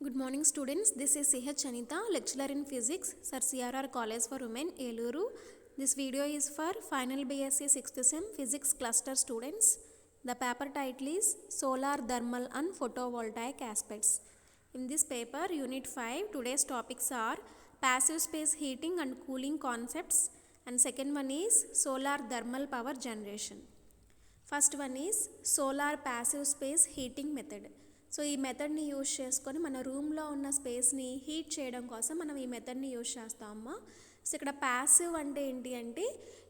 Good morning students, this is CH Anita, lecturer in physics, Sir CRR College for Women, Eluru. This video is for final BSc 6th Sem Physics Cluster students. The paper title is Solar, Thermal and Photovoltaic Aspects. In this paper, Unit 5, today's topics are passive space heating and cooling concepts, and second one is solar thermal power generation. First one is solar passive space heating method. So ఈ మెథడ్ని use చేసుకొని మన రూమ్లో ఉన్న స్పేస్ని heat చేయడం కోసం మనం ఈ మెథడ్ని యూజ్ చేస్తామమ్మా. సో ఇక్కడ ప్యాసివ్ అంటే ఏంటి అంటే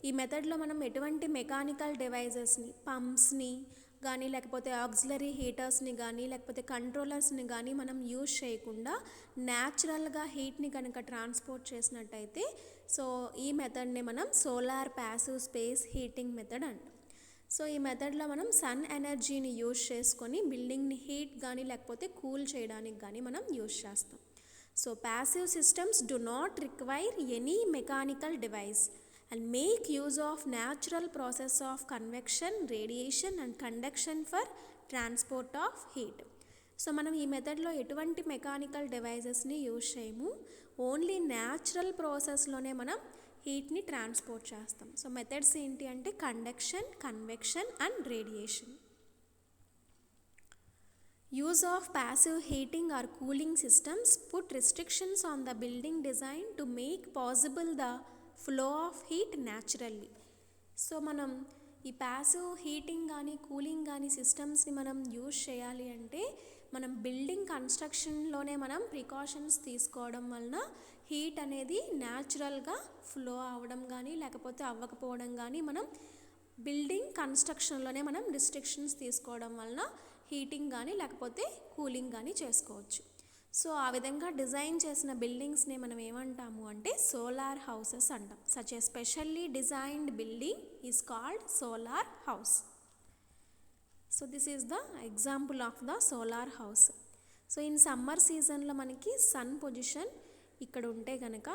ఈ మెథడ్లో మనం ఎటువంటి మెకానికల్ డివైజెస్ని, పంప్స్ని కానీ లేకపోతే ఆక్సిలరీ హీటర్స్ని కానీ లేకపోతే కంట్రోలర్స్ని కానీ మనం యూజ్ చేయకుండా న్యాచురల్గా హీట్ని కనుక ట్రాన్స్పోర్ట్ చేసినట్టయితే సో ఈ మెథడ్ని మనం solar passive space heating method అంటాం. సో ఈ మెథడ్లో మనం సన్ ఎనర్జీని యూజ్ చేసుకొని బిల్డింగ్ని హీట్ కానీ లేకపోతే కూల్ చేయడానికి కానీ మనం యూజ్ చేస్తాం. So passive systems do not require any mechanical device and make use of natural process of convection, radiation and conduction for transport of heat. So మనం ఈ మెథడ్లో ఎటువంటి మెకానికల్ డివైజెస్ని యూజ్ చేయము, ఓన్లీ న్యాచురల్ ప్రాసెస్లోనే మనం హీట్ని ట్రాన్స్పోర్ట్ చేస్తాం. సో మెథడ్స్ ఏంటి అంటే conduction, convection and radiation. Use of passive heating or cooling systems put restrictions on the building design to make possible the flow of heat naturally. So మనం ఈ passive heating కానీ cooling కానీ సిస్టమ్స్ని మనం use చేయాలి అంటే మనం బిల్డింగ్ కన్స్ట్రక్షన్లోనే మనం precautions తీసుకోవడం వలన హీట్ అనేది న్యాచురల్గా ఫ్లో అవ్వడం కానీ లేకపోతే అవ్వకపోవడం కానీ మనం బిల్డింగ్ కన్స్ట్రక్షన్లోనే మనం రిస్ట్రిక్షన్స్ తీసుకోవడం వలన హీటింగ్ కానీ లేకపోతే కూలింగ్ కానీ చేసుకోవచ్చు. సో ఆ విధంగా డిజైన్ చేసిన బిల్డింగ్స్ని మనం ఏమంటాము అంటే సోలార్ హౌసెస్ అంటాం. Such a specially designed building is called solar house. So this is the example of the solar house. So in summer సీజన్లో మనకి సన్ పొజిషన్ ఇక్కడ ఉంటే కనుక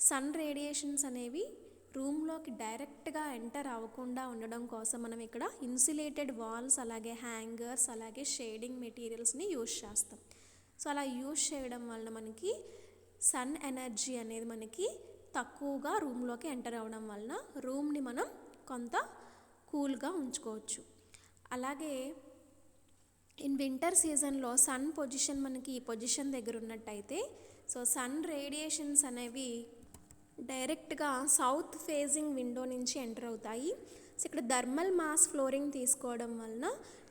సన్ రేడియేషన్స్ అనేవి రూమ్లోకి డైరెక్ట్గా ఎంటర్ అవ్వకుండా ఉండడం కోసం మనం ఇక్కడ ఇన్సులేటెడ్ వాల్స్, అలాగే హ్యాంగర్స్, అలాగే షేడింగ్ మెటీరియల్స్ని యూజ్ చేస్తాం. సో అలా యూజ్ చేయడం వలన మనకి సన్ ఎనర్జీ అనేది మనకి తక్కువగా రూమ్లోకి ఎంటర్ అవ్వడం వలన రూమ్ని మనం కొంత కూల్గా ఉంచుకోవచ్చు. అలాగే ఇన్ వింటర్ సీజన్లో సన్ పొజిషన్ మనకి ఈ పొజిషన్ దగ్గర ఉన్నట్టయితే సో సన్ రేడియేషన్స్ అనేవి డైరెక్ట్గా సౌత్ ఫేజింగ్ విండో నుంచి ఎంటర్ అవుతాయి. సో ఇక్కడ థర్మల్ మాస్ ఫ్లోరింగ్ తీసుకోవడం వలన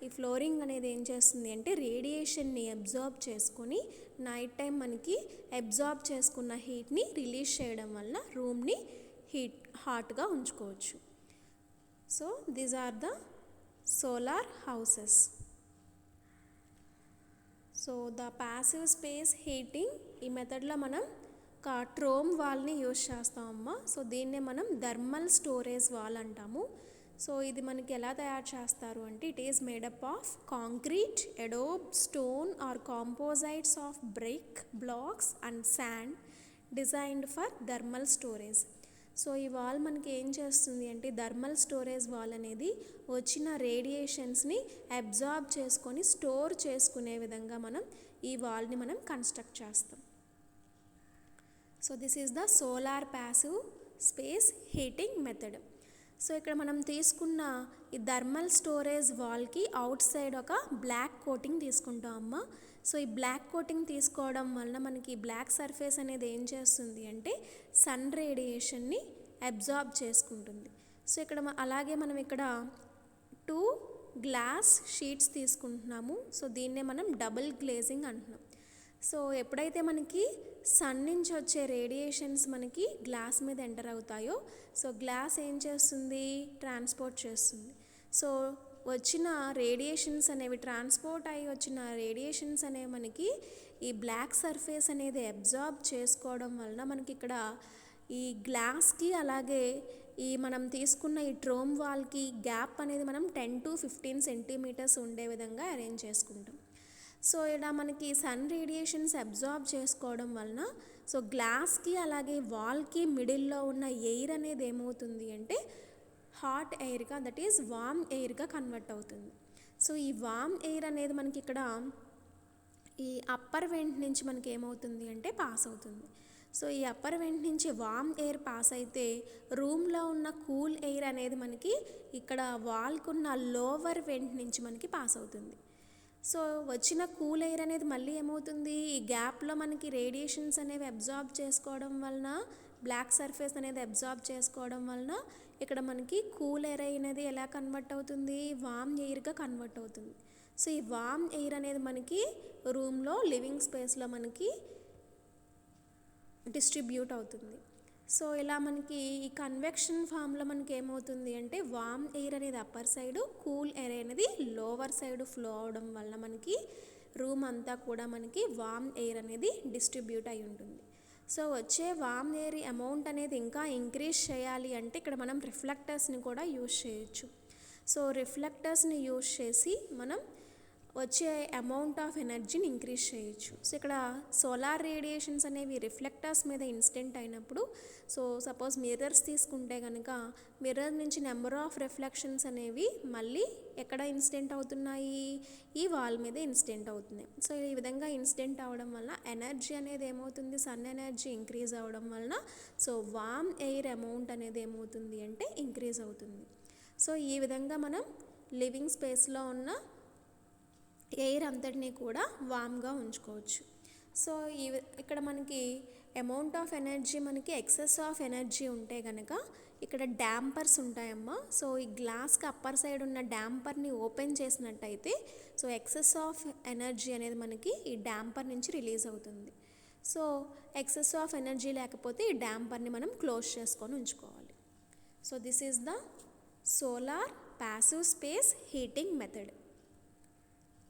ఈ ఫ్లోరింగ్ అనేది ఏం చేస్తుంది అంటే రేడియేషన్ని అబ్జార్బ్ చేసుకొని నైట్ టైం మనకి అబ్జార్బ్ చేసుకున్న హీట్ని రిలీజ్ చేయడం వలన రూమ్ని హాట్గా ఉంచుకోవచ్చు. So these are the solar houses. So the passive space heating ఈ మెథడ్లో మనం ఒక ట్రోమ్ వాల్ని యూజ్ చేస్తామమ్మా. సో దీన్నే మనం థర్మల్ స్టోరేజ్ వాల్ అంటాము. సో ఇది మనకి ఎలా తయారు చేస్తారు అంటే it is made up of concrete, adobe, stone or composites of brick, blocks and sand designed for thermal storage. So ఈ వాల్ మనకి ఏం చేస్తుంది అంటే థర్మల్ స్టోరేజ్ వాల్ అనేది వచ్చిన రేడియేషన్స్ని అబ్జార్బ్ చేసుకొని స్టోర్ చేసుకునే విధంగా మనం ఈ వాల్ని మనం కన్స్ట్రక్ట్ చేస్తాం. So this is the solar passive space heating method. So ఇక్కడ మనం తీసుకున్న ఈ థర్మల్ స్టోరేజ్ వాల్కి అవుట్ సైడ్ ఒక బ్లాక్ కోటింగ్ తీసుకుంటాం అమ్మ. సో ఈ బ్లాక్ కోటింగ్ తీసుకోవడం వలన మనకి బ్లాక్ సర్ఫేస్ అనేది ఏం చేస్తుంది అంటే సన్ రేడియేషన్ని అబ్జార్బ్ చేసుకుంటుంది. సో ఇక్కడ అలాగే మనం ఇక్కడ 2 గ్లాస్ షీట్స్ తీసుకుంటున్నాము. సో దీన్నే మనం డబుల్ గ్లేజింగ్ అంటున్నాం. సో ఎప్పుడైతే మనకి సన్ నుంచి వచ్చే రేడియేషన్స్ మనకి గ్లాస్ మీద ఎంటర్ అవుతాయో సో గ్లాస్ ఏం చేస్తుంది, ట్రాన్స్పోర్ట్ చేస్తుంది. సో వచ్చిన రేడియేషన్స్ అనేవి ట్రాన్స్పోర్ట్ అయ్యి వచ్చిన రేడియేషన్స్ అనేవి మనకి ఈ బ్లాక్ సర్ఫేస్ అనేది అబ్జార్బ్ చేసుకోవడం వలన మనకి ఇక్కడ ఈ గ్లాస్కి అలాగే ఈ మనం తీసుకున్న ఈ ట్రోమ్ వాల్కి గ్యాప్ అనేది మనం 10 to 15 సెంటీమీటర్స్ ఉండే విధంగా అరేంజ్ చేసుకుంటాం. సో ఇలా మనకి సన్ రేడియేషన్స్ అబ్జార్బ్ చేసుకోవడం వలన సో గ్లాస్కి అలాగే వాల్కి మిడిల్లో ఉన్న ఎయిర్ అనేది ఏమవుతుంది అంటే హాట్ ఎయిర్గా, దట్ ఈజ్ వామ్ ఎయిర్గా కన్వర్ట్ అవుతుంది. సో ఈ వామ్ ఎయిర్ అనేది మనకి ఇక్కడ ఈ అప్పర్ వెంట్ నుంచి మనకి ఏమవుతుంది అంటే పాస్ అవుతుంది. సో ఈ అప్పర్ వెంట్ నుంచి వామ్ ఎయిర్ పాస్ అయితే రూమ్లో ఉన్న కూల్ ఎయిర్ అనేది మనకి ఇక్కడ వాల్కున్న లోవర్ వెంట్ నుంచి మనకి పాస్ అవుతుంది. సో వచ్చిన కూల్ ఎయిర్ అనేది మళ్ళీ ఏమవుతుంది, ఈ గ్యాప్లో మనకి రేడియేషన్స్ అనేవి అబ్జార్బ్ చేసుకోవడం వలన, బ్లాక్ సర్ఫేస్ అనేది అబ్జార్బ్ చేసుకోవడం వలన ఇక్కడ మనకి కూల్ ఎయిర్ అనేది ఎలా కన్వర్ట్ అవుతుంది, వామ్ ఎయిర్గా కన్వర్ట్ అవుతుంది. సో ఈ వామ్ ఎయిర్ అనేది మనకి రూమ్లో లివింగ్ స్పేస్లో మనకి డిస్ట్రిబ్యూట్ అవుతుంది. సో ఇలా మనకి ఈ కన్వెక్షన్ ఫామ్లో మనకి ఏమవుతుంది అంటే వామ్ ఎయిర్ అనేది అప్పర్ సైడు, కూల్ ఎయిర్ అనేది లోవర్ సైడ్ ఫ్లో అవడం వల్ల మనకి రూమ్ అంతా కూడా మనకి వామ్ ఎయిర్ అనేది డిస్ట్రిబ్యూట్ అయి ఉంటుంది. సో వచ్చే వామ్ ఎయిర్ అమౌంట్ అనేది ఇంకా ఇంక్రీజ్ చేయాలి అంటే ఇక్కడ మనం రిఫ్లెక్టర్స్ని కూడా యూజ్ చేయొచ్చు. సో రిఫ్లెక్టర్స్ని యూజ్ చేసి మనం వచ్చే అమౌంట్ ఆఫ్ ఎనర్జీని ఇంక్రీజ్ చేయొచ్చు. సో ఇక్కడ సోలార్ రేడియేషన్స్ అనేవి రిఫ్లెక్టర్స్ మీద ఇన్సిడెంట్ అయినప్పుడు, సో సపోజ్ మిర్రర్స్ తీసుకుంటే కనుక మిర్రర్ నుంచి నెంబర్ ఆఫ్ రిఫ్లెక్షన్స్ అనేవి మళ్ళీ ఎక్కడ ఇన్సిడెంట్ అవుతున్నాయి, ఈ వాల్ మీద ఇన్సిడెంట్ అవుతున్నాయి. సో ఈ విధంగా ఇన్సిడెంట్ అవ్వడం వల్ల ఎనర్జీ అనేది ఏమవుతుంది, సన్ ఎనర్జీ ఇంక్రీజ్ అవ్వడం వలన సో వామ్ ఎయిర్ అమౌంట్ అనేది ఏమవుతుంది అంటే ఇంక్రీజ్ అవుతుంది. సో ఈ విధంగా మనం లివింగ్ స్పేస్లో ఉన్న ఎయిర్ అంతటినీ కూడా వామ్గా ఉంచుకోవచ్చు. సో ఇక్కడ మనకి అమౌంట్ ఆఫ్ ఎనర్జీ, మనకి ఎక్సెస్ ఆఫ్ ఎనర్జీ ఉంటే కనుక ఇక్కడ డ్యాంపర్స్ ఉంటాయమ్మా. సో ఈ గ్లాస్కి అప్పర్ సైడ్ ఉన్న డ్యాంపర్ని ఓపెన్ చేసినట్టయితే సో ఎక్సెస్ ఆఫ్ ఎనర్జీ అనేది మనకి ఈ డ్యాంపర్ నుంచి రిలీజ్ అవుతుంది. సో ఎక్సెస్ ఆఫ్ ఎనర్జీ లేకపోతే ఈ డ్యాంపర్ని మనం క్లోజ్ చేసుకొని ఉంచుకోవాలి. So this is the solar passive space heating method.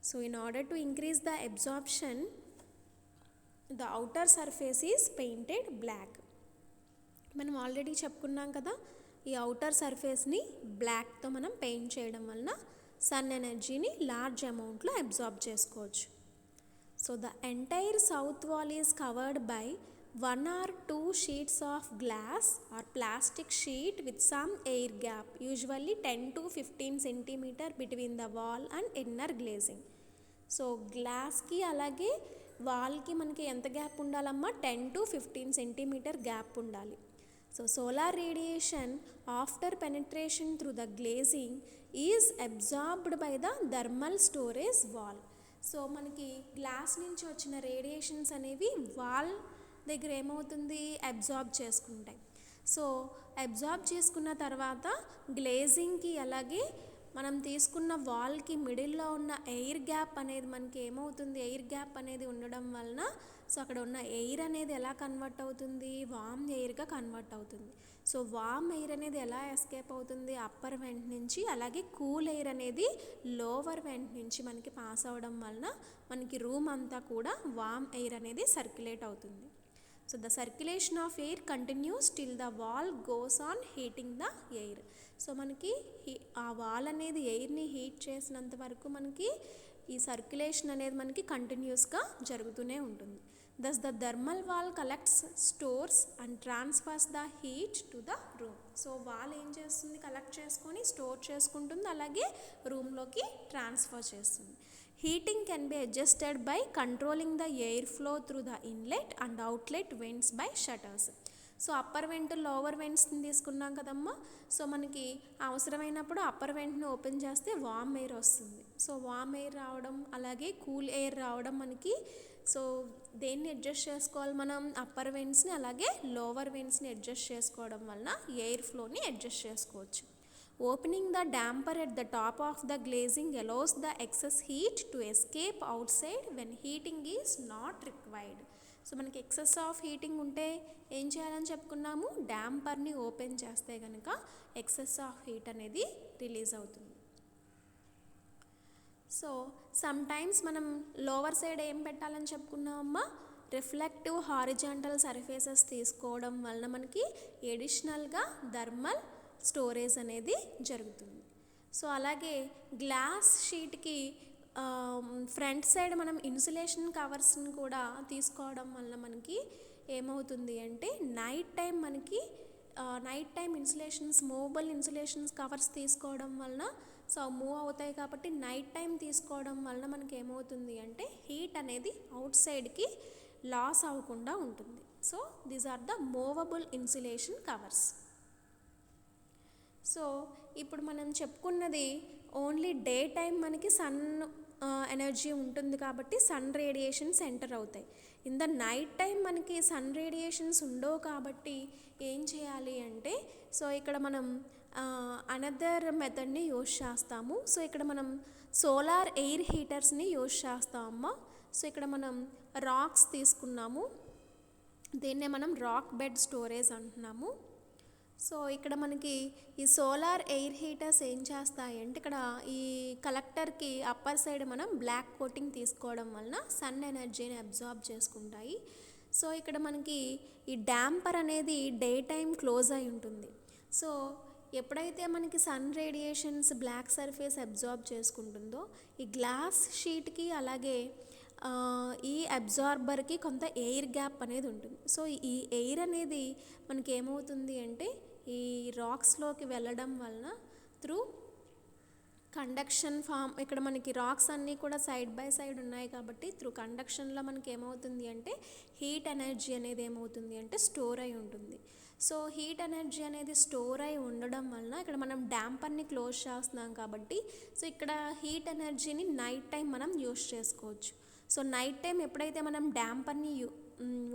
So in order to increase the absorption, the outer surface is painted black. మనం ఆల్రెడీ చెప్పుకున్నాం కదా, ఈ అవుటర్ సర్ఫేస్ని బ్లాక్తో మనం పెయింట్ చేయడం వలన సన్ ఎనర్జీని లార్జ్ అమౌంట్లో అబ్జార్బ్ చేసుకోవచ్చు. So the entire south wall is covered by 1 or 2 sheets of glass or plastic sheet with some air gap, usually 10 to 15 centimeter between the wall and inner glazing. So గ్లాస్కి అలాగే వాల్కి మనకి ఎంత gap ఉండాలమ్మా, 10 to 15 centimetre gap ఉండాలి. So solar radiation after penetration through the glazing is absorbed by the thermal storage wall. So మనకి glass నుంచి వచ్చిన రేడియేషన్స్ అనేవి వాల్ దగ్గర ఏమవుతుంది, అబ్జార్బ్ చేసుకుంటాయి. సో అబ్జార్బ్ చేసుకున్న తర్వాత గ్లేజింగ్కి అలాగే మనం తీసుకున్న వాల్కి మిడిల్లో ఉన్న ఎయిర్ గ్యాప్ అనేది మనకి ఏమవుతుంది, ఎయిర్ గ్యాప్ అనేది ఉండడం వలన సో అక్కడ ఉన్న ఎయిర్ అనేది ఎలా కన్వర్ట్ అవుతుంది, వామ్ ఎయిర్గా కన్వర్ట్ అవుతుంది. సో వామ్ ఎయిర్ అనేది ఎలా ఎస్కేప్ అవుతుంది, అప్పర్ వెంట్ నుంచి, అలాగే కూల్ ఎయిర్ అనేది లోవర్ వెంట్ నుంచి మనకి పాస్ అవడం వలన మనకి రూమ్ అంతా కూడా వామ్ ఎయిర్ అనేది సర్క్యులేట్ అవుతుంది. So the circulation of air continues till the wall goes on heating the air. So మనకి ఆ వాల్ అనేది ఎయిర్ని హీట్ చేసినంత వరకు మనకి ఈ సర్క్యులేషన్ అనేది మనకి కంటిన్యూస్గా జరుగుతూనే ఉంటుంది. Thus the thermal wall collects, stores and transfers the heat to the room. So wall ఏం చేస్తుంది, కలెక్ట్ చేసుకొని స్టోర్ చేసుకుంటుంది, అలాగే రూమ్లోకి ట్రాన్స్ఫర్ చేస్తుంది. Heating can be adjusted by controlling the airflow through the inlet and outlet vents by shutters. So upper vent, lower వెంట్స్ని తీసుకున్నాం కదమ్మా. సో మనకి అవసరమైనప్పుడు అప్పర్ వెంట్ని ఓపెన్ చేస్తే వామ్ ఎయిర్ వస్తుంది. సో వామ్ ఎయిర్ రావడం అలాగే కూల్ ఎయిర్ రావడం మనకి, సో దేన్ని అడ్జస్ట్ చేసుకోవాలి మనం, అప్పర్ వెంట్స్ని అలాగే లోవర్ వెంట్స్ని అడ్జస్ట్ చేసుకోవడం వలన ఎయిర్ ఫ్లోని అడ్జస్ట్ చేసుకోవచ్చు. Opening the damper at the top of the glazing allows the excess heat to escape outside when heating is not required. So మనకి ఎక్సెస్ ఆఫ్ హీటింగ్ ఉంటే ఏం చేయాలని చెప్పుకున్నాము, డాంపర్ని ఓపెన్ చేస్తే కనుక ఎక్సెస్ ఆఫ్ హీట్ అనేది release అవుతుంది. సో సమ్ టైమ్స్ మనం లోవర్ సైడ్ ఏం పెట్టాలని చెప్పుకున్నామమ్మా, రిఫ్లెక్టివ్ హారిజాంటల్ సర్ఫేసెస్ తీసుకోవడం వలన మనకి ఎడిషనల్గా థర్మల్ స్టోరేజ్ అనేది జరుగుతుంది. సో అలాగే గ్లాస్ షీట్కి ఫ్రంట్ సైడ్ మనం ఇన్సులేషన్ కవర్స్ని కూడా తీసుకోవడం వల్ల మనకి ఏమవుతుంది అంటే నైట్ టైం ఇన్సులేషన్స్, మూవబుల్ ఇన్సులేషన్స్ కవర్స్ తీసుకోవడం వలన సో మూవ్ అవుతాయి కాబట్టి నైట్ టైం తీసుకోవడం వలన మనకి ఏమవుతుంది అంటే హీట్ అనేది అవుట్ సైడ్కి లాస్ అవ్వకుండా ఉంటుంది. So these are the movable insulation covers. సో ఇప్పుడు మనం చెప్పుకున్నది ఓన్లీ డే టైం మనకి సన్ ఎనర్జీ ఉంటుంది కాబట్టి సన్ రేడియేషన్స్ ఎంటర్ అవుతాయి. ఇన్ ద నైట్ టైం మనకి సన్ రేడియేషన్స్ ఉండవు కాబట్టి ఏం చేయాలి అంటే సో ఇక్కడ మనం అనదర్ మెథడ్ని యూజ్ చేస్తాము. సో ఇక్కడ మనం సోలార్ ఎయిర్ హీటర్స్ని యూజ్ చేస్తామమ్మా. సో ఇక్కడ మనం రాక్స్ తీసుకున్నాము, దీన్నే మనం రాక్ బెడ్ స్టోరేజ్ అంటున్నాము. సో ఇక్కడ మనకి ఈ సోలార్ ఎయిర్ హీటర్స్ ఏం చేస్తాయి అంటే ఇక్కడ ఈ కలెక్టర్కి అప్పర్ సైడ్ మనం బ్లాక్ కోటింగ్ తీసుకోవడం వలన సన్ ఎనర్జీని అబ్జార్బ్ చేసుకుంటాయి. సో ఇక్కడ మనకి ఈ డాంపర్ అనేది డే టైం క్లోజ్ అయి ఉంటుంది. సో ఎప్పుడైతే మనకి sun radiations black surface absorb చేసుకుంటుందో ఈ గ్లాస్ షీట్కి అలాగే ఈ అబ్జార్బర్కి కొంత ఎయిర్ గ్యాప్ అనేది ఉంటుంది. సో ఈ ఎయిర్ అనేది మనకి ఏమవుతుంది అంటే ఈ రాక్స్లోకి వెళ్ళడం వలన త్రూ కండక్షన్ ఫామ్, ఇక్కడ మనకి రాక్స్ అన్నీ కూడా సైడ్ బై సైడ్ ఉన్నాయి కాబట్టి త్రూ కండక్షన్లో మనకి ఏమవుతుంది అంటే హీట్ ఎనర్జీ అనేది ఏమవుతుంది అంటే స్టోర్ అయి ఉంటుంది. సో హీట్ ఎనర్జీ అనేది స్టోర్ అయి ఉండడం వలన ఇక్కడ మనం డాంపర్ని క్లోజ్ చేస్తున్నాం కాబట్టి సో ఇక్కడ హీట్ ఎనర్జీని నైట్ టైం మనం యూస్ చేసుకోవచ్చు. సో నైట్ టైం ఎప్పుడైతే మనం డాంపర్ని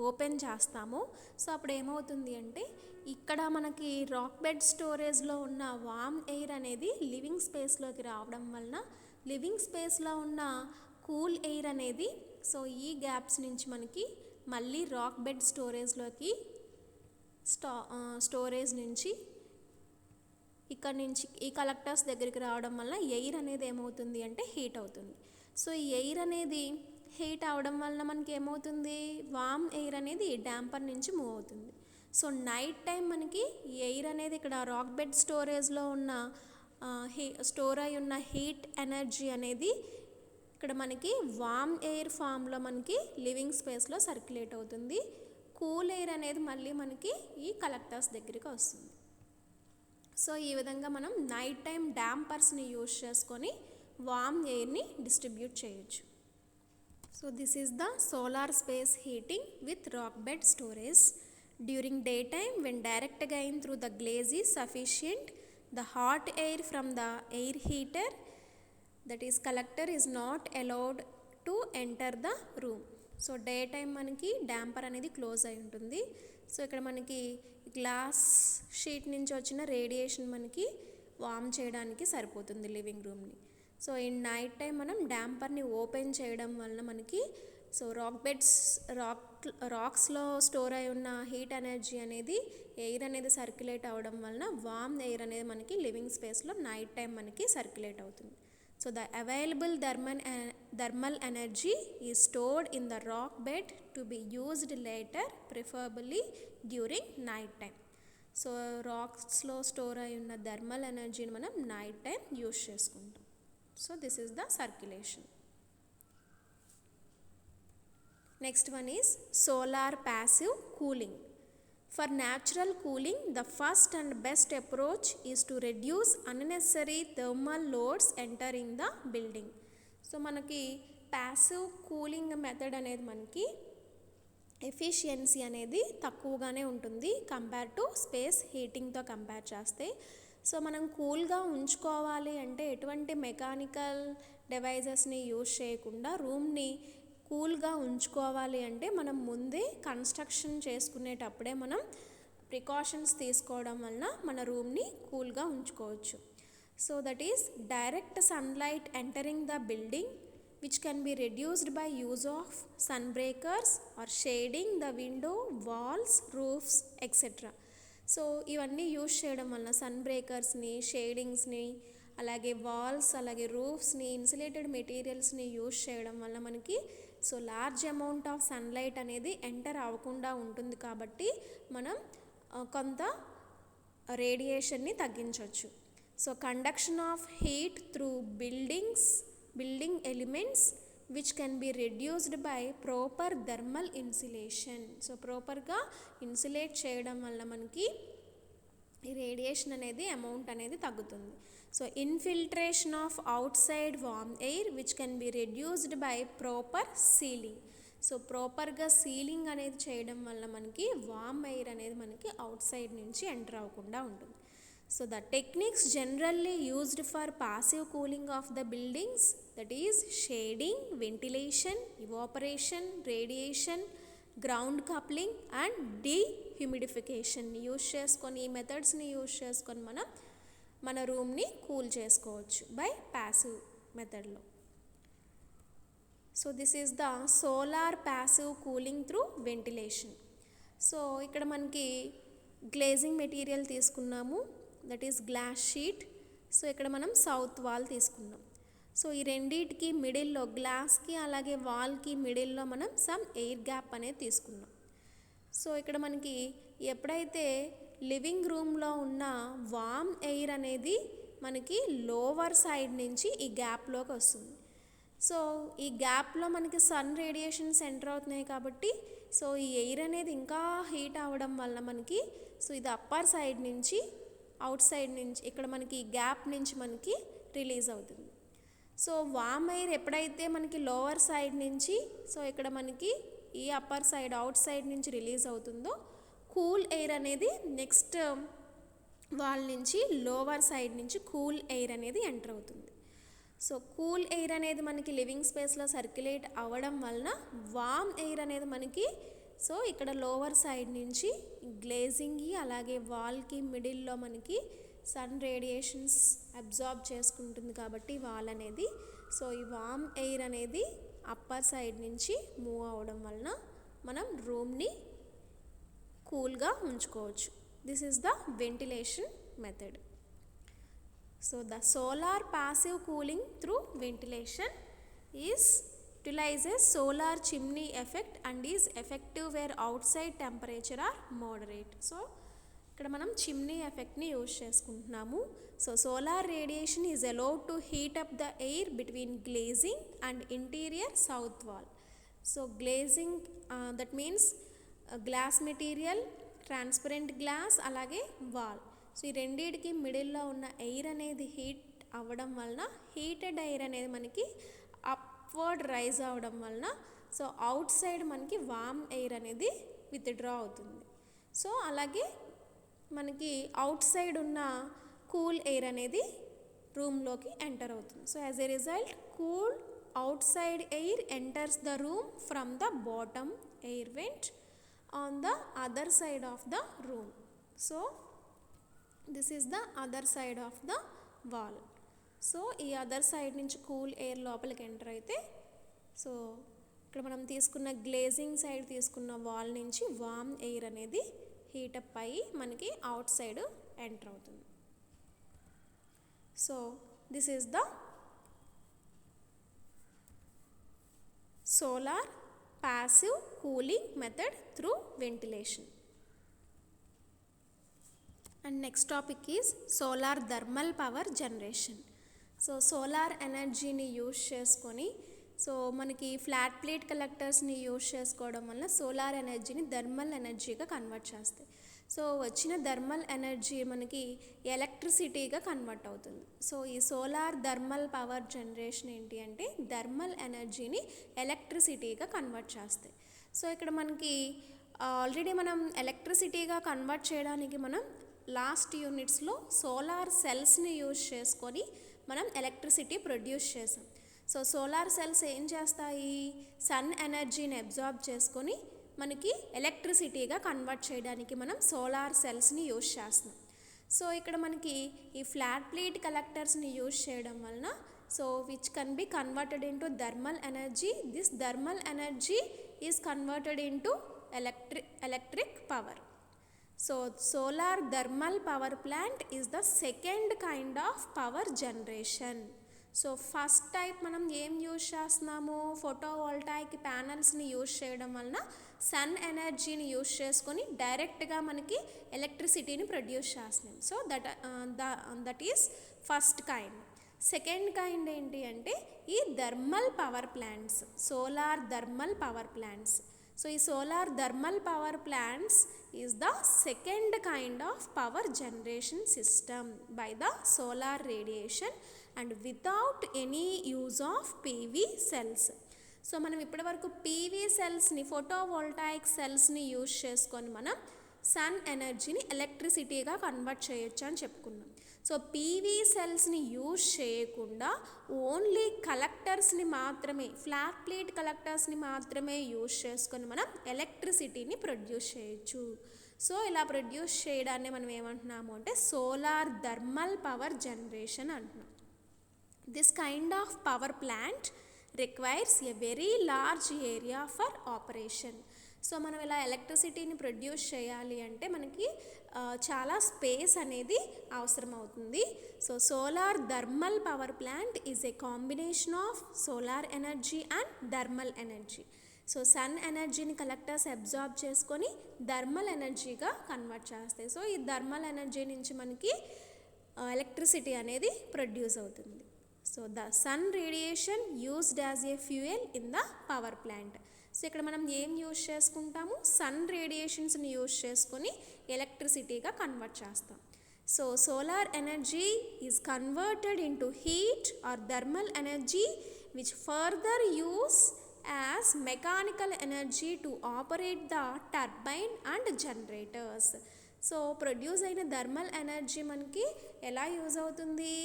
ఓపెన్ చేస్తామో సో అప్పుడు ఏమవుతుంది అంటే ఇక్కడ మనకి రాక్ బెడ్ స్టోరేజ్లో ఉన్న వామ్ ఎయిర్ అనేది లివింగ్ స్పేస్లోకి రావడం వలన లివింగ్ స్పేస్లో ఉన్న కూల్ ఎయిర్ అనేది సో ఈ గ్యాప్స్ నుంచి మనకి మళ్ళీ రాక్ బెడ్ స్టోరేజ్లోకి స్టోరేజ్ నుంచి ఇక్కడ నుంచి ఈ కలెక్టర్స్ దగ్గరికి రావడం వల్ల ఎయిర్ అనేది ఏమవుతుంది అంటే హీట్ అవుతుంది. సో ఈ ఎయిర్ అనేది హీట్ అవడం వల్ల మనకి ఏమవుతుంది వామ్ ఎయిర్ అనేది డాంపర్ నుంచి మూవ్ అవుతుంది. సో నైట్ టైం మనకి ఈ ఎయిర్ అనేది ఇక్కడ రాక్ బెడ్ స్టోరేజ్లో ఉన్న స్టోర్ అయి ఉన్న హీట్ ఎనర్జీ అనేది ఇక్కడ మనకి వామ్ ఎయిర్ ఫామ్లో మనకి లివింగ్ స్పేస్లో సర్క్యులేట్ అవుతుంది. కూల్ ఎయిర్ అనేది మళ్ళీ మనకి ఈ కలెక్టర్స్ దగ్గరికి వస్తుంది. సో ఈ విధంగా మనం నైట్ టైం డాంపర్స్ని యూజ్ చేసుకొని వామ్ ఎయిర్ని డిస్ట్రిబ్యూట్ చేయొచ్చు. So this is the solar space heating with rock bed storage. During daytime when direct gain through the glaze is sufficient, the hot air from the air heater, that is collector, is not allowed to enter the room. So day time మనకి damper అనేది close అయి ఉంటుంది. So ఇక్కడ మనకి glass sheet నుంచి వచ్చిన radiation మనకి warm చేయడానికి సరిపోతుంది లివింగ్ రూమ్ని. సో ఈ నైట్ టైం మనం డాంపర్ని ఓపెన్ చేయడం వలన మనకి సో రాక్స్లో స్టోర్ అయి ఉన్న హీట్ ఎనర్జీ అనేది ఎయిర్ అనేది సర్క్యులేట్ అవ్వడం వలన వామ్ ఎయిర్ అనేది మనకి లివింగ్ స్పేస్లో నైట్ టైం మనకి సర్క్యులేట్ అవుతుంది. So the available thermal energy is stored in the rock bed to be used later, preferably during night time. So rocks లో స్టోర్ అయి ఉన్న థర్మల్ ఎనర్జీని మనం నైట్ టైం యూజ్ చేసుకుంటాం. So this is the circulation. Next one is solar passive cooling. For natural cooling, the first and best approach is to reduce unnecessary thermal loads entering the building. So మనకి passive cooling method అనేది మనకి efficiency అనేది తక్కువగానే ఉంటుంది compare to space హీటింగ్తో compare చేస్తే. So మనం కూల్గా ఉంచుకోవాలి అంటే ఎటువంటి మెకానికల్ డివైజెస్ని యూజ్ చేయకుండా రూమ్ని కూల్గా ఉంచుకోవాలి అంటే మనం ముందే కన్స్ట్రక్షన్ చేసుకునేటప్పుడే మనం ప్రికాషన్స్ తీసుకోవడం వలన మన రూమ్ని కూల్గా ఉంచుకోవచ్చు. So that is direct sunlight entering the building which can be reduced by use of sun breakers or shading the window, walls, roofs, etc. So ఇవన్నీ యూజ్ చేయడం వలన సన్ బ్రేకర్స్ని, షేడింగ్స్ని, అలాగే వాల్స్, అలాగే రూఫ్స్ని, ఇన్సులేటెడ్ మెటీరియల్స్ని యూజ్ చేయడం వల్ల మనకి so large amount of sunlight అనేది enter అవ్వకుండా ఉంటుంది కాబట్టి మనం కొంత రేడియేషన్ని తగ్గించవచ్చు. So conduction of heat through building elements which can be reduced by proper thermal insulation. So ప్రాపర్గా ఇన్సులేట్ చేయడం వల్ల మనకి ఈ రేడియేషన్ అనేది అమౌంట్ అనేది తగ్గుతుంది. So infiltration of out side warm air which can be reduced by proper ceiling. So ప్రాపర్గా ceiling అనేది చేయడం వల్ల మనకి వామ్ ఎయిర్ అనేది మనకి అవుట్ సైడ్ నుంచి ఎంటర్ అవ్వకుండా ఉంటుంది. So the techniques generally used for passive cooling of the buildings, that is shading, ventilation, evaporation, radiation, ground coupling and dehumidification use చేసుకొని ఈ మెథడ్స్ని యూస్ చేసుకొని మనం మన రూమ్ని కూల్ చేసుకోవచ్చు బై ప్యాసివ్ మెథడ్లో. So this is the solar passive cooling through ventilation. So ఇక్కడ మనకి glazing material తీసుకున్నాము, that is glass sheet. So ఇక్కడ మనం సౌత్ వాల్ తీసుకున్నాం. సో ఈ రెండింటికి మిడిల్లో, గ్లాస్కి అలాగే వాల్కి మిడిల్లో మనం సమ్ ఎయిర్ గ్యాప్ అనేది తీసుకున్నాం. సో ఇక్కడ మనకి ఎప్పుడైతే లివింగ్ రూమ్లో ఉన్న వామ్ ఎయిర్ అనేది మనకి లోవర్ సైడ్ నుంచి ఈ గ్యాప్లోకి వస్తుంది. సో ఈ గ్యాప్లో మనకి సన్ రేడియేషన్స్ ఎంటర్ అవుతున్నాయి కాబట్టి సో ఈ ఎయిర్ అనేది ఇంకా హీట్ అవ్వడం వల్ల మనకి సో ఇది అప్పర్ సైడ్ నుంచి అవుట్ సైడ్ నుంచి ఇక్కడ మనకి గ్యాప్ నుంచి మనకి రిలీజ్ అవుతుంది. సో వామ్ ఎయిర్ ఎప్పుడైతే మనకి లోవర్ సైడ్ నుంచి సో ఇక్కడ మనకి ఈ అప్పర్ సైడ్ అవుట్ సైడ్ నుంచి రిలీజ్ అవుతుందో కూల్ ఎయిర్ అనేది నెక్స్ట్ వాల్ నుంచి లోవర్ సైడ్ నుంచి కూల్ ఎయిర్ అనేది ఎంటర్ అవుతుంది. సో కూల్ ఎయిర్ అనేది మనకి లివింగ్ స్పేస్లో సర్క్యులేట్ అవ్వడం వలన వామ్ ఎయిర్ అనేది మనకి సో ఇక్కడ లోవర్ సైడ్ నుంచి గ్లేజింగ్కి అలాగే వాల్కి మిడిల్లో మనకి సన్ రేడియేషన్స్ అబ్జార్బ్ చేసుకుంటుంది కాబట్టి వాల్ అనేది సో ఈ వామ్ ఎయిర్ అనేది అప్పర్ సైడ్ నుంచి మూవ్ అవ్వడం వలన మనం రూమ్ని కూల్గా ఉంచుకోవచ్చు. This is the ventilation method. So the solar passive cooling through ventilation utilizes solar chimney effect and is effective where outside temperature are moderate. So ఇక్కడ మనం చిమ్నీ ఎఫెక్ట్ని యూజ్ చేసుకుంటున్నాము. So solar radiation is allowed to heat up the air between glazing and interior south wall. So glazing that means glass material, transparent glass అలాగే wall. So ఈ రెండింటికి మిడిల్లో ఉన్న air అనేది heat అవ్వడం వలన హీటెడ్ ఎయిర్ అనేది మనకి అప్వర్డ్ రైజ్ అవ్వడం వలన సో అవుట్ సైడ్ మనకి వామ్ ఎయిర్ అనేది విత్డ్రా అవుతుంది. సో అలాగే మనకి అవుట్ సైడ్ ఉన్న కూల్ ఎయిర్ అనేది రూమ్లోకి ఎంటర్ అవుతుంది. So as a result cool out side air enters the room from the bottom air went on the other side of the room. So this is the other side of the wall. So ఈ other side నుంచి cool air లోపలికి enter అయితే so ఇక్కడ మనం తీసుకున్న glazing side తీసుకున్న wall నుంచి వామ్ air అనేది హీటప్ అయ్యి మనకి అవుట్ సైడ్ ఎంటర్ అవుతుంది. So this is the solar passive cooling method through ventilation. And next topic is solar thermal power generation. So solar ఎనర్జీని యూజ్ చేసుకొని సో మనకి ఫ్లాట్ ప్లేట్ కలెక్టర్స్ని యూజ్ చేసుకోవడం వల్ల సోలార్ ఎనర్జీని థర్మల్ ఎనర్జీగా కన్వర్ట్ చేస్తాయి. సో వచ్చిన థర్మల్ ఎనర్జీ మనకి ఎలక్ట్రిసిటీగా కన్వర్ట్ అవుతుంది. సో ఈ సోలార్ థర్మల్ పవర్ జనరేషన్ ఏంటి అంటే థర్మల్ ఎనర్జీని ఎలక్ట్రిసిటీగా కన్వర్ట్ చేస్తాయి. సో ఇక్కడ మనకి ఆల్రెడీ మనం ఎలక్ట్రిసిటీగా కన్వర్ట్ చేయడానికి మనం లాస్ట్ యూనిట్స్లో సోలార్ సెల్స్ని యూజ్ చేసుకొని మనం ఎలక్ట్రిసిటీ ప్రొడ్యూస్ చేసాం. సో సోలార్ సెల్స్ ఏం చేస్తాయి, సన్ ఎనర్జీని అబ్జార్బ్ చేసుకొని మనకి ఎలక్ట్రిసిటీగా కన్వర్ట్ చేయడానికి మనం సోలార్ సెల్స్ని యూజ్ చేస్తున్నాం. సో ఇక్కడ మనకి ఈ ఫ్లాట్ ప్లేట్ కలెక్టర్స్ని యూజ్ చేయడం వలన so which can be converted into thermal energy. This thermal energy is converted into electric power. So solar thermal power plant is the second kind of power generation. So first type మనం ఏం use చేస్తున్నాము, photovoltaic ప్యానల్స్ని use చేయడం వలన sun ఎనర్జీని use చేసుకొని డైరెక్ట్గా మనకి ఎలక్ట్రిసిటీని ప్రొడ్యూస్ చేస్తున్నాం. So that is first kind. Second kind ఏంటి అంటే ఈ thermal power plants, solar thermal power plants. So ఈ solar thermal power plants is the second kind of power generation system by the solar radiation and without any use of PV cells. So మనం ఇప్పటివరకు PV సెల్స్ని, photovoltaic సెల్స్ని use చేసుకొని మనం sun ఎనర్జీని ఎలక్ట్రిసిటీగా convert చేయొచ్చు అని చెప్పుకున్నాం. సో పీవీ సెల్స్ని యూజ్ చేయకుండా ఓన్లీ కలెక్టర్స్ని మాత్రమే, ఫ్లాట్ ప్లేట్ కలెక్టర్స్ని మాత్రమే యూజ్ చేసుకొని మనం ఎలక్ట్రిసిటీని ప్రొడ్యూస్ చేయొచ్చు. సో ఇలా ప్రొడ్యూస్ చేయడాన్ని మనం ఏమంటున్నాము అంటే సోలార్ థర్మల్ పవర్ జనరేషన్ అంటున్నాం. This kind of power plant requires a very large area for operation. So మనం ఇలా ఎలక్ట్రిసిటీని ప్రొడ్యూస్ చేయాలి అంటే మనకి చాలా స్పేస్ అనేది అవసరం అవుతుంది. So solar thermal power plant is a combination of solar energy and thermal energy. So sun ఎనర్జీని కలెక్టర్స్ అబ్జార్బ్ చేసుకొని థర్మల్ ఎనర్జీగా కన్వర్ట్ చేస్తాయి. సో ఈ థర్మల్ ఎనర్జీ నుంచి మనకి ఎలక్ట్రిసిటీ అనేది ప్రొడ్యూస్ అవుతుంది. So the sun radiation used as a fuel in the power plant. So ఇక్కడ మనం ఏం యూజ్ చేసుకుంటాము, సన్ రేడియేషన్స్ని యూజ్ చేసుకొని ఎలక్ట్రిసిటీగా కన్వర్ట్ చేస్తాం. So solar energy is converted into heat are thermal energy which further use as mechanical energy to operate the turbine and generators. So produce అయిన thermal energy మనకి ఎలా యూజ్ అవుతుంది,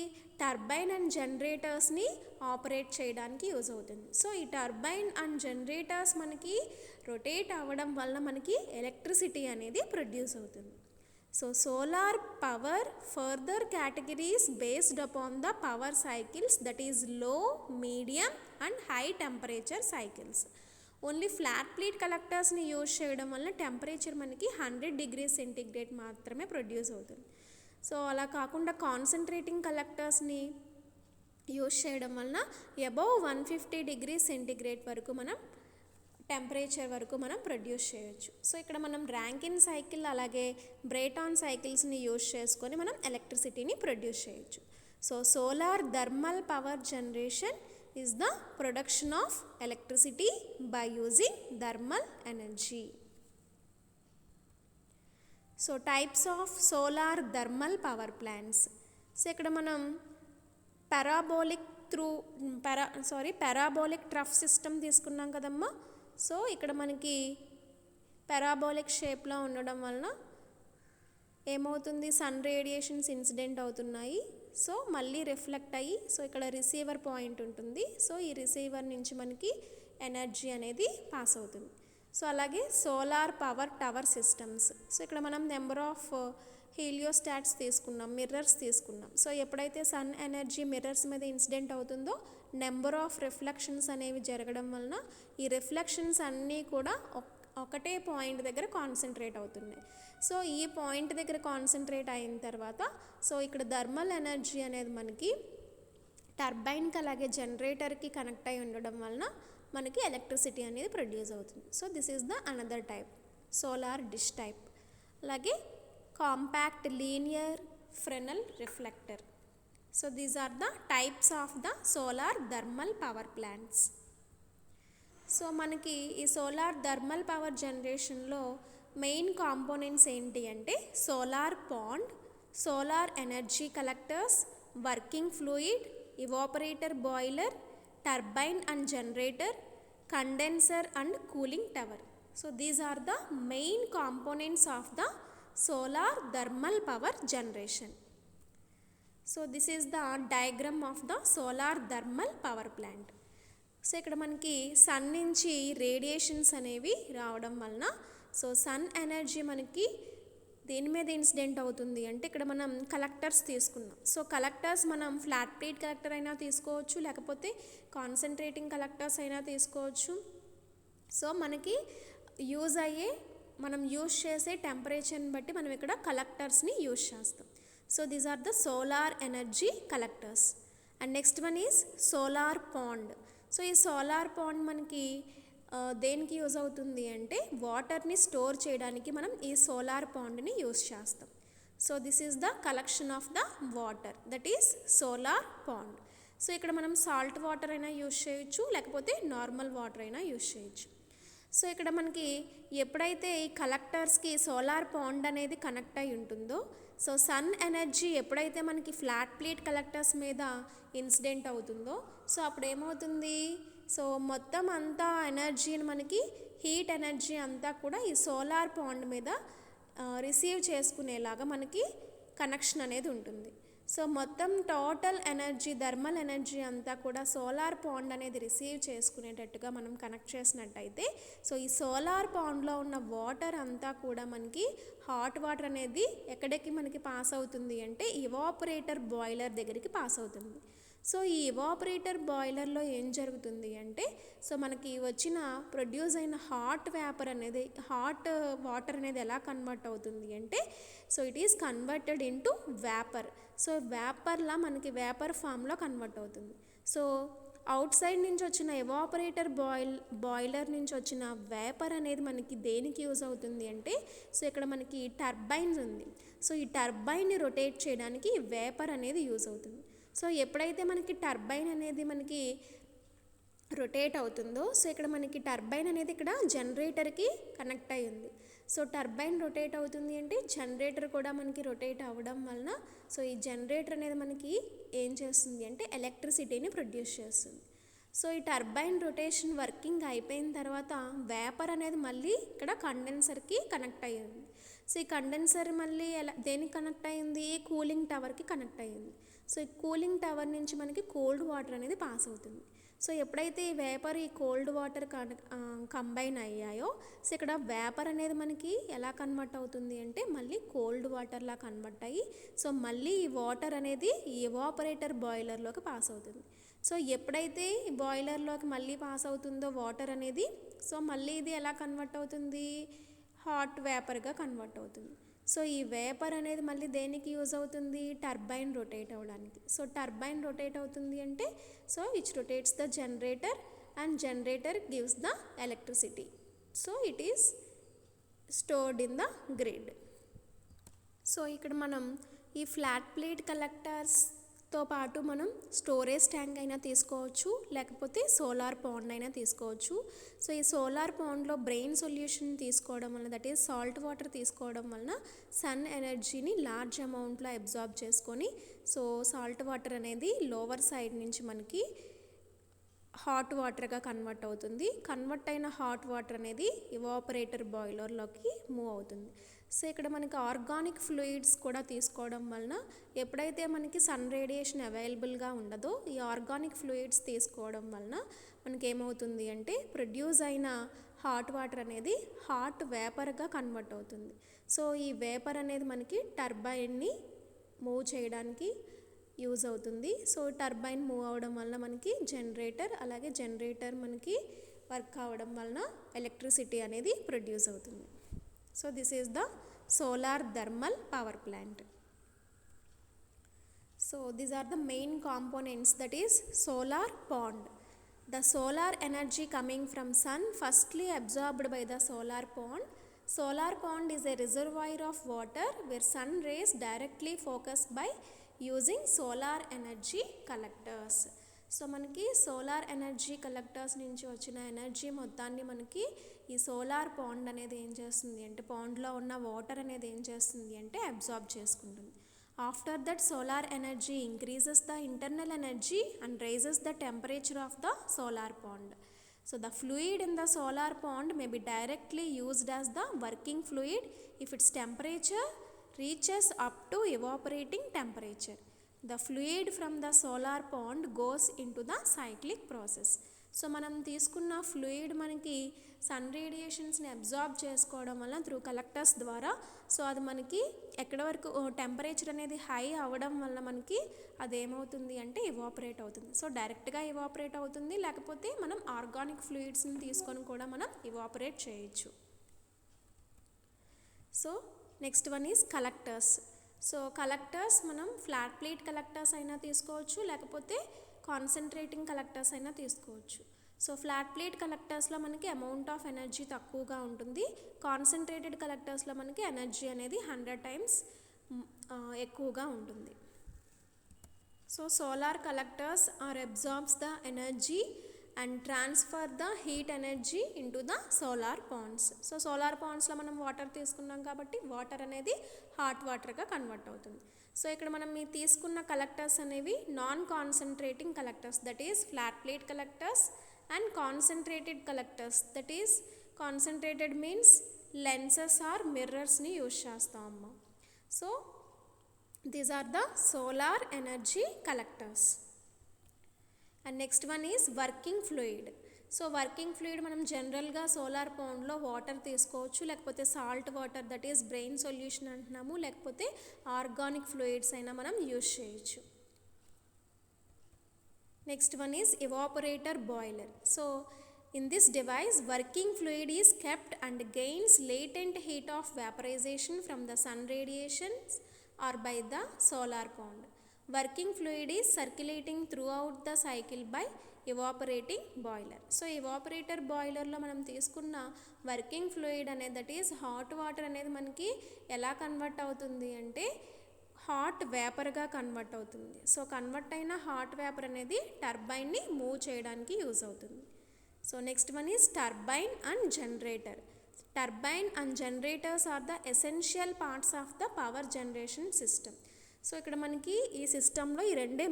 turbine and జనరేటర్స్ని operate చేయడానికి use అవుతుంది. So ఈ turbine and generators మనకి rotate అవ్వడం వల్ల మనకి ఎలక్ట్రిసిటీ అనేది ప్రొడ్యూస్ అవుతుంది. So solar power further categories based upon the power cycles that is low, medium and high temperature cycles. Only flat plate కలెక్టర్స్ని యూజ్ చేయడం వల్ల టెంపరేచర్ మనకి 100 degrees సెంటీగ్రేడ్ మాత్రమే ప్రొడ్యూస్ అవుతుంది. సో అలా కాకుండా కాన్సన్ట్రేటింగ్ కలెక్టర్స్ని యూజ్ చేయడం వలన అబౌవ్ 150 degrees సెంటీగ్రేడ్ వరకు మనం టెంపరేచర్ వరకు మనం ప్రొడ్యూస్ చేయొచ్చు. సో ఇక్కడ మనం ర్యాంకిన్ సైకిల్ అలాగే బ్రేటాన్ సైకిల్స్ని యూజ్ చేసుకొని మనం ఎలక్ట్రిసిటీని ప్రొడ్యూస్ చేయొచ్చు. So solar thermal power generation is the production of electricity by using thermal energy. So types of solar thermal power plants. So ikkada manam parabolic trough system తీసుకున్నాం కదమ్మా. So ఇక్కడ మనకి parabolic షేప్లో ఉండడం వలన ఏమవుతుంది, సన్ రేడియేషన్స్ ఇన్సిడెంట్ అవుతున్నాయి. So మళ్ళీ రిఫ్లెక్ట్ అయ్యి సో ఇక్కడ రిసీవర్ పాయింట్ ఉంటుంది. సో ఈ రిసీవర్ నుంచి మనకి ఎనర్జీ అనేది పాస్ అవుతుంది. సో అలాగే solar power tower systems. So ఇక్కడ మనం నెంబర్ ఆఫ్ హీలియోస్టాట్స్ తీసుకున్నాం, మిర్రర్స్ తీసుకున్నాం. సో ఎప్పుడైతే సన్ ఎనర్జీ మిర్రర్స్ మీద ఇన్సిడెంట్ అవుతుందో నెంబర్ ఆఫ్ రిఫ్లెక్షన్స్ అనేవి జరగడం వలన ఈ రిఫ్లెక్షన్స్ అన్నీ కూడా ఒకటే పాయింట్ దగ్గర కాన్సన్ట్రేట్ అవుతున్నాయి. సో ఈ పాయింట్ దగ్గర కాన్సన్ట్రేట్ అయిన తర్వాత సో ఇక్కడ థర్మల్ ఎనర్జీ అనేది మనకి టర్బైన్కి అలాగే జనరేటర్కి కనెక్ట్ అయి ఉండడం వలన మనకి ఎలక్ట్రిసిటీ అనేది ప్రొడ్యూస్ అవుతుంది. So this is the another type, solar dish type. అలాగే compact linear Fresnel reflector. So these are the types of the solar thermal power plants. So మనకి ఈ సోలార్ థర్మల్ పవర్ జనరేషన్లో మెయిన్ కాంపోనెంట్స్ ఏంటి అంటే solar pond, solar energy collectors, working fluid, evaporator boiler, turbine and generator, condenser and cooling tower. So these are the main components of the solar thermal power generation. So this is the diagram of the solar thermal power plant. So ఇక్కడ మనకి sun నుంచి radiations అనేవి రావడం వలన so sun energy మనకి దేని మీద incident అవుతుంది అంటే ఇక్కడ మనం కలెక్టర్స్ తీసుకున్నాం. సో కలెక్టర్స్ మనం ఫ్లాట్ ప్లేట్ కలెక్టర్ అయినా తీసుకోవచ్చు, లేకపోతే కాన్సన్ట్రేటింగ్ కలెక్టర్స్ అయినా తీసుకోవచ్చు. సో మనకి మనం యూజ్ చేసే టెంపరేచర్ని బట్టి మనం ఇక్కడ కలెక్టర్స్ని యూజ్ చేస్తాం. So these are the solar energy collectors. And next one is solar pond. So ఈ సోలార్ పాండ్ మనకి దేనికి యూజ్ అవుతుంది అంటే వాటర్ని స్టోర్ చేయడానికి మనం ఈ సోలార్ పాండ్ని యూజ్ చేస్తాం. So this is the collection of the water, that is solar pond. So ఇక్కడ మనం సాల్ట్ వాటర్ అయినా యూజ్ చేయొచ్చు, లేకపోతే నార్మల్ వాటర్ అయినా యూజ్ చేయొచ్చు. సో ఇక్కడ మనకి ఎప్పుడైతే ఈ కలెక్టర్స్కి సోలార్ పాండ్ అనేది కనెక్ట్ అయి ఉంటుందో, సో సన్ ఎనర్జీ ఎప్పుడైతే మనకి ఫ్లాట్ ప్లేట్ కలెక్టర్స్ మీద ఇన్సిడెంట్ అవుతుందో, సో అప్పుడు ఏమవుతుంది, సో మొత్తం అంతా ఎనర్జీని మనకి హీట్ ఎనర్జీ అంతా కూడా ఈ సోలార్ పాండ్ మీద రిసీవ్ చేసుకునేలాగా మనకి కనెక్షన్ అనేది ఉంటుంది. సో మొత్తం టోటల్ ఎనర్జీ, థర్మల్ ఎనర్జీ అంతా కూడా సోలార్ పాండ్ అనేది రిసీవ్ చేసుకునేటట్టుగా మనం కనెక్ట్ చేసినట్టయితే, సో ఈ సోలార్ పాండ్లో ఉన్న వాటర్ అంతా కూడా మనకి హాట్ వాటర్ అనేది ఎక్కడికి మనకి పాస్ అవుతుంది అంటే ఇవాపరేటర్ బాయిలర్ దగ్గరికి పాస్ అవుతుంది. సో ఈ ఇవాపరేటర్ బాయిలర్లో ఏం జరుగుతుంది అంటే, సో మనకి వచ్చిన ప్రొడ్యూస్ అయిన హాట్ వాటర్ అనేది ఎలా కన్వర్ట్ అవుతుంది అంటే, so it is converted into vapour. So వేపర్లా మనకి వేపర్ ఫామ్లో కన్వర్ట్ అవుతుంది. సో అవుట్ సైడ్ నుంచి వచ్చిన ఎవాపరేటర్ బాయిలర్ నుంచి వచ్చిన వేపర్ అనేది మనకి దేనికి యూజ్ అవుతుంది అంటే, సో ఇక్కడ మనకి టర్బైన్స్ ఉంది. సో ఈ టర్బైన్ని రొటేట్ చేయడానికి వేపర్ అనేది యూజ్ అవుతుంది. సో ఎప్పుడైతే మనకి టర్బైన్ అనేది మనకి రొటేట్ అవుతుందో, సో ఇక్కడ మనకి టర్బైన్ అనేది ఇక్కడ జనరేటర్కి కనెక్ట్ అయి ఉంది. సో టర్బైన్ రొటేట్ అవుతుంది అంటే జనరేటర్ కూడా మనకి రొటేట్ అవ్వడం వలన, సో ఈ జనరేటర్ అనేది మనకి ఏం చేస్తుంది అంటే ఎలక్ట్రిసిటీని ప్రొడ్యూస్ చేస్తుంది. సో ఈ టర్బైన్ రొటేషన్ వర్కింగ్ అయిపోయిన తర్వాత వేపర్ అనేది మళ్ళీ ఇక్కడ కండెన్సర్కి కనెక్ట్ అయ్యింది. సో ఈ కండెన్సర్ మళ్ళీ దేనికి కనెక్ట్ అయ్యింది, కూలింగ్ టవర్కి కనెక్ట్ అయ్యింది. సో ఈ కూలింగ్ టవర్ నుంచి మనకి కోల్డ్ వాటర్ అనేది పాస్ అవుతుంది. సో ఎప్పుడైతే ఈ వేపర్ ఈ కోల్డ్ వాటర్ కంబైన్ అయ్యాయో, సో ఇక్కడ వేపర్ అనేది మనకి ఎలా కన్వర్ట్ అవుతుంది అంటే మళ్ళీ కోల్డ్ వాటర్లా కన్వర్ట్ అయ్యి, సో మళ్ళీ ఈ వాటర్ అనేది ఈ ఎవాపరేటర్ బాయిలర్లోకి పాస్ అవుతుంది. సో ఎప్పుడైతే ఈ బాయిలర్లోకి మళ్ళీ పాస్ అవుతుందో వాటర్ అనేది, సో మళ్ళీ ఇది ఎలా కన్వర్ట్ అవుతుంది, హాట్ వేపర్గా కన్వర్ట్ అవుతుంది. సో ఈ వేపర్ అనేది మళ్ళీ దేనికి యూజ్ అవుతుంది, టర్బైన్ రొటేట్ అవ్వడానికి. సో టర్బైన్ రొటేట్ అవుతుంది అంటే, so which rotates the generator and generator gives the electricity. So it is stored in the grid. So ఇక్కడ మనం ఈ ఫ్లాట్ ప్లేట్ కలెక్టర్స్తో పాటు మనం స్టోరేజ్ ట్యాంక్ అయినా తీసుకోవచ్చు, లేకపోతే సోలార్ పాండ్ అయినా తీసుకోవచ్చు. సో ఈ సోలార్ పాండ్లో బ్రెయిన్ సొల్యూషన్ తీసుకోవడం వలన, దట్ ఈస్ సాల్ట్ వాటర్ తీసుకోవడం వలన సన్ ఎనర్జీని లార్జ్ అమౌంట్లో అబ్జార్బ్ చేసుకొని, సో సాల్ట్ వాటర్ అనేది లోవర్ సైడ్ నుంచి మనకి హాట్ వాటర్గా కన్వర్ట్ అవుతుంది. కన్వర్ట్ అయిన హాట్ వాటర్ అనేది ఇవాపరేటర్ బాయిలర్లోకి మూవ్ అవుతుంది. సో ఇక్కడ మనకి ఆర్గానిక్ ఫ్లూయిడ్స్ కూడా తీసుకోవడం వలన, ఎప్పుడైతే మనకి సన్ రేడియేషన్ అవైలబుల్గా ఉండదో, ఈ ఆర్గానిక్ ఫ్లూయిడ్స్ తీసుకోవడం వలన మనకి ఏమవుతుంది అంటే ప్రొడ్యూస్ అయిన హాట్ వాటర్ అనేది హాట్ వేపర్గా కన్వర్ట్ అవుతుంది. సో ఈ వేపర్ అనేది మనకి టర్బైన్ని మూవ్ చేయడానికి యూజ్ అవుతుంది. సో టర్బైన్ మూవ్ అవడం వల్ల మనకి జనరేటర్, అలాగే జనరేటర్ మనకి వర్క్ అవ్వడం వలన ఎలక్ట్రిసిటీ అనేది ప్రొడ్యూస్ అవుతుంది. So this is the solar thermal power plant. So these are the main components, that is solar pond. The solar energy coming from sun firstly absorbed by the solar pond. Solar pond is a reservoir of water where sun rays directly focus by using solar energy collectors. So మనకి solar energy collectors నుంచి వచ్చిన energy మొత్తాన్ని మనకి ఈ solar pond అనేది ఏం చేస్తుంది అంటే, పాండ్లో ఉన్న వాటర్ అనేది ఏం చేస్తుంది అంటే అబ్జార్బ్ చేసుకుంటుంది. After that solar energy increases the internal energy and raises the temperature of the solar pond. So the fluid in the solar pond may be directly used as the working fluid if its temperature reaches up to evaporating temperature. The fluid from the solar pond goes into the cyclic process. So మనం తీసుకున్న fluid మనకి sun రేడియేషన్స్ని absorb చేసుకోవడం వల్ల through collectors ద్వారా, so అది మనకి ఎక్కడి వరకు టెంపరేచర్ అనేది హై అవ్వడం వల్ల మనకి అదేమవుతుంది అంటే ఇవాపరేట్ అవుతుంది. సో డైరెక్ట్గా ఇవాపరేట్ అవుతుంది, లేకపోతే మనం ఆర్గానిక్ ఫ్లూయిడ్స్ని తీసుకొని కూడా మనం ఇవాపరేట్ చేయొచ్చు. So next one is collectors. So collectors మనం ఫ్లాట్ ప్లేట్ కలెక్టర్స్ అయినా తీసుకోవచ్చు, లేకపోతే కాన్సన్ట్రేటింగ్ కలెక్టర్స్ అయినా తీసుకోవచ్చు. సో ఫ్లాట్ ప్లేట్ కలెక్టర్స్లో మనకి అమౌంట్ ఆఫ్ ఎనర్జీ తక్కువగా ఉంటుంది. కాన్సన్ట్రేటెడ్ కలెక్టర్స్లో మనకి ఎనర్జీ అనేది 100 times ఎక్కువగా ఉంటుంది. So solar collectors or absorbs the energy and transfer the heat energy into the solar ponds. So solar పాండ్స్లో మనం వాటర్ తీసుకున్నాం కాబట్టి వాటర్ అనేది హాట్ వాటర్గా కన్వర్ట్ అవుతుంది. సో ఇక్కడ మనం ఈ తీసుకున్న కలెక్టర్స్ అనేవి non concentrating collectors, that is flat plate collectors, and concentrated collectors, that is concentrated means lenses or మిర్రర్స్ని యూజ్ చేస్తామమ్మా. So these are the solar energy collectors. And next one is working fluid. So working fluid మనం జనరల్గా solar పాండ్లో water తీసుకోవచ్చు, లేకపోతే salt water, that is brain solution అంటున్నాము, లేకపోతే organic fluids అయినా మనం యూజ్ చేయొచ్చు. Next one is evaporator boiler. So in this device working fluid is kept and gains latent heat of vaporization from the sun radiations or by the solar pond. Working fluid is circulating throughout the cycle by evaporating boiler. So evaporator బాయిలర్లో మనం తీసుకున్న working fluid అనేది, that is hot water అనేది మనకి ఎలా convert అవుతుంది అంటే hot వేపర్గా కన్వర్ట్ అవుతుంది. సో కన్వర్ట్ అయిన హాట్ వేపర్ అనేది టర్బైన్ని మూవ్ చేయడానికి యూజ్ అవుతుంది. So next one is turbine and generator. Turbine and generators are the essential parts of the power generation system. So ఇక్కడ మనకి ఈ సిస్టంలో ఈ రెండే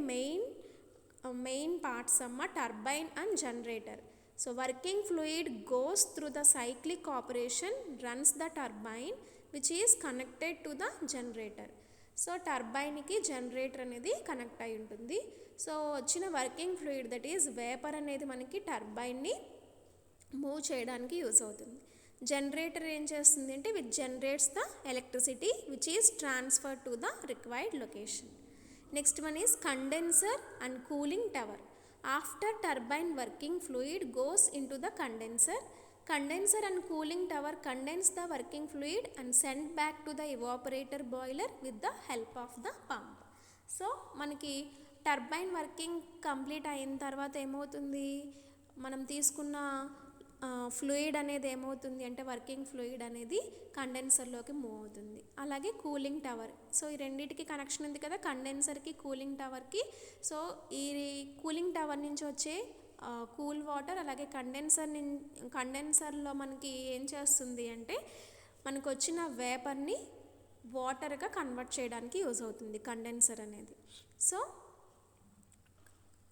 మెయిన్ పార్ట్స్ అమ్మ, turbine and generator. So working fluid goes through the cyclic operation, runs the turbine which is connected to the generator. So టర్బైన్కి generator అనేది connect అయి ఉంటుంది. సో వచ్చిన working fluid, that is vapour అనేది మనకి టర్బైన్ని move చేయడానికి యూజ్ అవుతుంది. జనరేటర్ ఏం చేస్తుంది అంటే which generates the electricity which is transfer to the required location. Next one is condenser and cooling tower. After turbine working fluid goes into the condenser. Condenser and cooling tower condense the working fluid and send back to the evaporator boiler with the help of the pump. So మనకి turbine working complete అయిన తర్వాత ఏమవుతుంది, మనం తీసుకున్న fluid అనేది ఏమవుతుంది అంటే working fluid అనేది కండెన్సర్లోకి మూవ్ అవుతుంది. అలాగే కూలింగ్ టవర్. సో ఈ రెండింటికి కనెక్షన్ ఉంది కదా, కండెన్సర్కి కూలింగ్ టవర్కి. సో ఈ కూలింగ్ టవర్ నుంచి వచ్చే కూల్ వాటర్ అలాగే కండెన్సర్లో మనకి ఏం చేస్తుంది అంటే మనకు వచ్చిన వేపర్ని వాటర్గా కన్వర్ట్ చేయడానికి యూజ్ అవుతుంది కండెన్సర్ అనేది. సో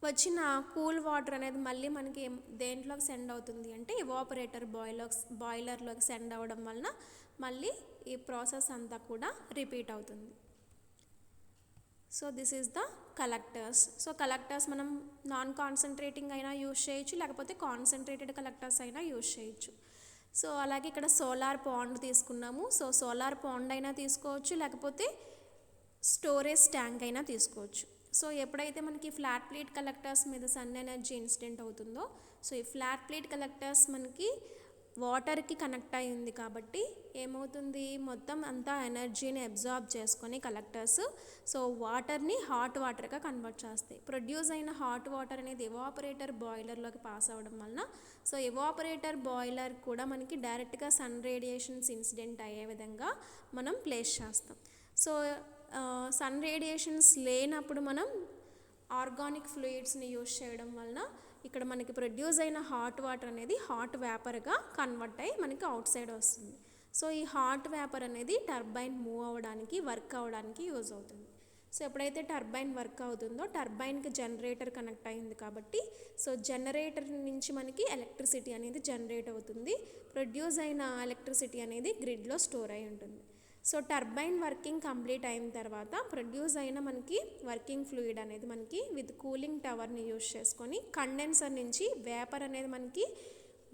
వచ్చిన కూల్ వాటర్ అనేది మళ్ళీ మనకి దేంట్లోకి సెండ్ అవుతుంది అంటే ఎవాపరేటర్ బాయిలర్లోకి సెండ్ అవ్వడం వలన మళ్ళీ ఈ ప్రాసెస్ అంతా కూడా రిపీట్ అవుతుంది. So this is the collectors. So collectors మనం నాన్ కాన్సన్ట్రేటింగ్ అయినా యూజ్ చేయొచ్చు, లేకపోతే కాన్సన్ట్రేటెడ్ కలెక్టర్స్ అయినా యూజ్ చేయొచ్చు. సో అలాగే ఇక్కడ సోలార్ పాండ్ తీసుకున్నాము. సో సోలార్ పాండ్ అయినా తీసుకోవచ్చు, లేకపోతే స్టోరేజ్ ట్యాంక్ అయినా తీసుకోవచ్చు. సో ఎప్పుడైతే మనకి ఫ్లాట్ ప్లేట్ కలెక్టర్స్ మీద సన్ ఎనర్జీ ఇన్సిడెంట్ అవుతుందో, సో ఈ ఫ్లాట్ ప్లేట్ కలెక్టర్స్ మనకి వాటర్కి కనెక్ట్ అయి ఉంది కాబట్టి ఏమవుతుంది, మొత్తం అంతా ఎనర్జీని అబ్జార్బ్ చేసుకొని కలెక్టర్స్ సో వాటర్ని హాట్ వాటర్గా కన్వర్ట్ చేస్తాయి. ప్రొడ్యూస్ అయిన హాట్ వాటర్ అనేది ఎవాపరేటర్ బాయిలర్లోకి పాస్ అవ్వడం వలన సో ఎవాపరేటర్ బాయిలర్ కూడా మనకి డైరెక్ట్గా సన్ రేడియేషన్స్ ఇన్సిడెంట్ అయ్యే విధంగా మనం ప్లేస్ చేస్తాం. సో సన్ రేడియేషన్స్ లేనప్పుడు మనం ఆర్గానిక్ ఫ్లూయిడ్స్ని యూజ్ చేయడం వలన ఇక్కడ మనకి ప్రొడ్యూస్ అయిన హాట్ వాటర్ అనేది హాట్ వేపర్గా కన్వర్ట్ అయ్యి మనకి అవుట్ సైడ్ వస్తుంది. సో ఈ హాట్ వేపర్ అనేది టర్బైన్ మూవ్ అవ్వడానికి వర్క్ అవ్వడానికి యూజ్ అవుతుంది. సో ఎప్పుడైతే టర్బైన్ వర్క్ అవుతుందో టర్బైన్కి జనరేటర్ కనెక్ట్ అయింది కాబట్టి సో జనరేటర్ నుంచి మనకి ఎలక్ట్రిసిటీ అనేది జనరేట్ అవుతుంది. ప్రొడ్యూస్ అయిన ఎలక్ట్రిసిటీ అనేది గ్రిడ్లో స్టోర్ అయి ఉంటుంది. సో టర్బైన్ వర్కింగ్ కంప్లీట్ అయిన తర్వాత ప్రొడ్యూస్ అయిన మనకి వర్కింగ్ ఫ్లూయిడ్ అనేది మనకి విత్ కూలింగ్ టవర్ని యూజ్ చేసుకొని కండెన్సర్ నుంచి వేపర్ అనేది మనకి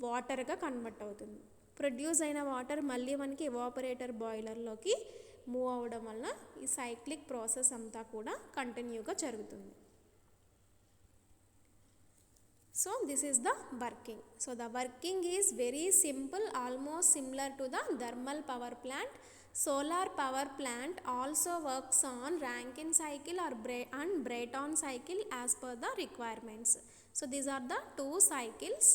వాటర్గా కన్వర్ట్ అవుతుంది. ప్రొడ్యూస్ అయిన వాటర్ మళ్ళీ మనకి ఎవాపరేటర్ బాయిలర్లోకి మూవ్ అవ్వడం వల్ల ఈ సైక్లిక్ ప్రాసెస్ అంతా కూడా కంటిన్యూగా జరుగుతుంది. So this is the working. So the working is very simple, almost similar to the thermal power plant. Solar power plant also works on Rankine cycle or Brayton cycle as per the requirements. So these are the two cycles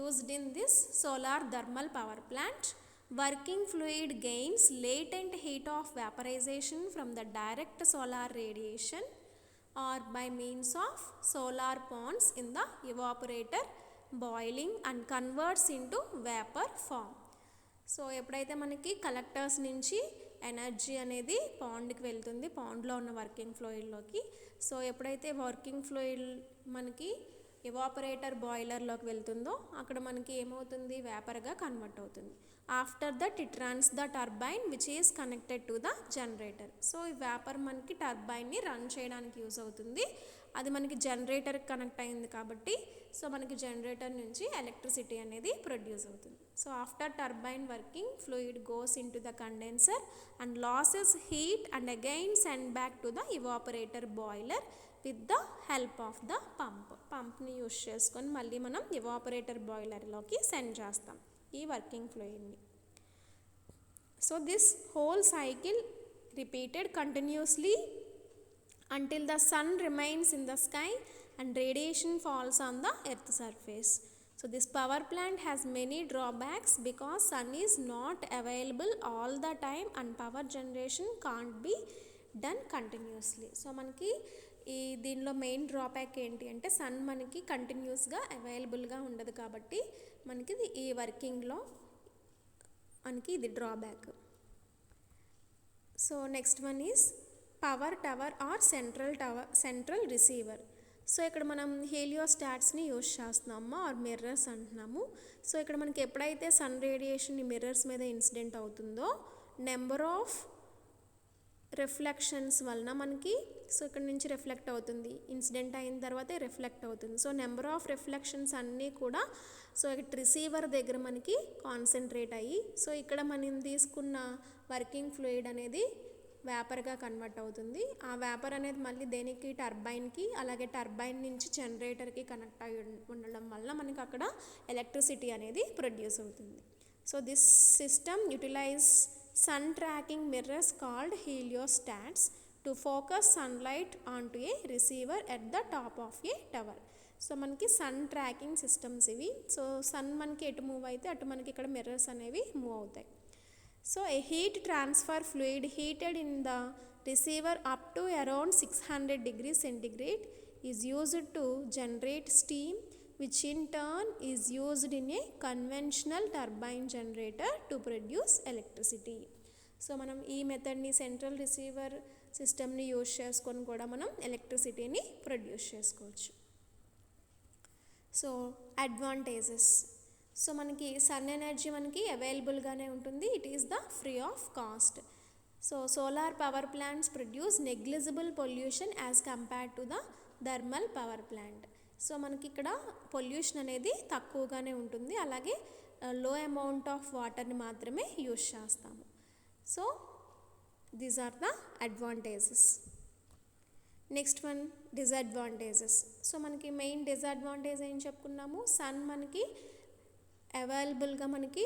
used in this solar thermal power plant. Working fluid gains latent heat of vaporization from the direct solar radiation or by means of solar ponds in the evaporator boiling and converts into vapour form. So ఎప్పుడైతే మనకి collectors నుంచి energy అనేది పాండ్కి వెళ్తుంది, పాండ్లో ఉన్న working ఫ్లూయిడ్లోకి. So ఎప్పుడైతే working fluid మనకి evaporator బాయిలర్లోకి వెళ్తుందో అక్కడ మనకి ఏమవుతుంది, వేపర్గా కన్వర్ట్ అవుతుంది. After that it runs the turbine which is connected to the generator. So ఈ వేపర్ మనకి టర్బైన్ని రన్ చేయడానికి యూజ్ అవుతుంది. అది మనకి జనరేటర్కి కనెక్ట్ అయింది కాబట్టి సో మనకి జనరేటర్ నుంచి ఎలక్ట్రిసిటీ అనేది ప్రొడ్యూస్ అవుతుంది. So after turbine working fluid goes into the condenser and losses heat and again send back to the evaporator boiler with the help of the పంప్ని use చేసుకొని మళ్ళీ మనం evaporator బాయిలర్లోకి send చేస్తాం ఈ working ఫ్లూయిడ్ని. So this whole cycle repeated continuously until the sun remains in the sky and radiation falls on the earth surface. So this power plant has many drawbacks because sun is not available all the time and power generation can't be done continuously. So మనకి ఈ దీనిలో main drawback ఏంటి అంటే sun మనకి కంటిన్యూస్గా అవైలబుల్గా ఉండదు కాబట్టి మనకి ఈ వర్కింగ్లో మనకి ఇది drawback. So next one is power tower or central receiver. So ఇక్కడ మనం హీలియోస్టాట్స్ని యూజ్ చేస్తున్నాము ఆర్ మిర్రర్స్ అంటున్నాము. సో ఇక్కడ మనకి ఎప్పుడైతే సన్ రేడియేషన్ ఈ మిర్రర్స్ మీద ఇన్సిడెంట్ అవుతుందో నెంబర్ ఆఫ్ రిఫ్లెక్షన్స్ వలన మనకి సో ఇక్కడ నుంచి రిఫ్లెక్ట్ అవుతుంది, ఇన్సిడెంట్ అయిన తర్వాతే రిఫ్లెక్ట్ అవుతుంది. సో నెంబర్ ఆఫ్ రిఫ్లెక్షన్స్ అన్నీ కూడా సో ఇక్కడ రిసీవర్ దగ్గర మనకి కాన్సన్ట్రేట్ అయ్యి సో ఇక్కడ మనం తీసుకున్న వర్కింగ్ ఫ్లూయిడ్ అనేది వేపర్గా కన్వర్ట్ అవుతుంది. ఆ వేపర్ అనేది మళ్ళీ దేనికి టర్బైన్కి అలాగే టర్బైన్ నుంచి జనరేటర్కి కనెక్ట్ అయి ఉండడం వల్ల మనకి అక్కడ ఎలక్ట్రిసిటీ అనేది ప్రొడ్యూస్ అవుతుంది. So this system utilize sun tracking mirrors called heliostats to focus sunlight on to a receiver at the top of a tower. So మనకి సన్ ట్రాకింగ్ సిస్టమ్స్ ఇవి. సో సన్ మనకి ఎటు మూవ్ అయితే అటు మనకి ఇక్కడ మిర్రర్స్ అనేవి మూవ్ అవుతాయి. So a heat transfer fluid heated in the receiver up to around 600 degrees centigrade is used to generate steam, which in turn is used in a conventional turbine generator to produce electricity. So మనం ఈ మెథడ్ని central receiver సిస్టమ్ని use చేసుకొని కూడా మనం ఎలక్ట్రిసిటీని produce చేసుకోవచ్చు. So advantages. So మనకి sun energy మనకి అవైలబుల్గానే ఉంటుంది, it is the free of cost. So solar power plants produce negligible pollution as compared to the thermal power plant. So మనకి ఇక్కడ పొల్యూషన్ అనేది తక్కువగానే ఉంటుంది, అలాగే లో అమౌంట్ ఆఫ్ వాటర్ని మాత్రమే యూజ్ చేస్తాము. So these are the advantages. Next one disadvantages. So మనకి మెయిన్ డిసడ్వాంటేజ్ ఏం చెప్పుకున్నాము, సన్ మనకి అవైలబుల్గా మనకి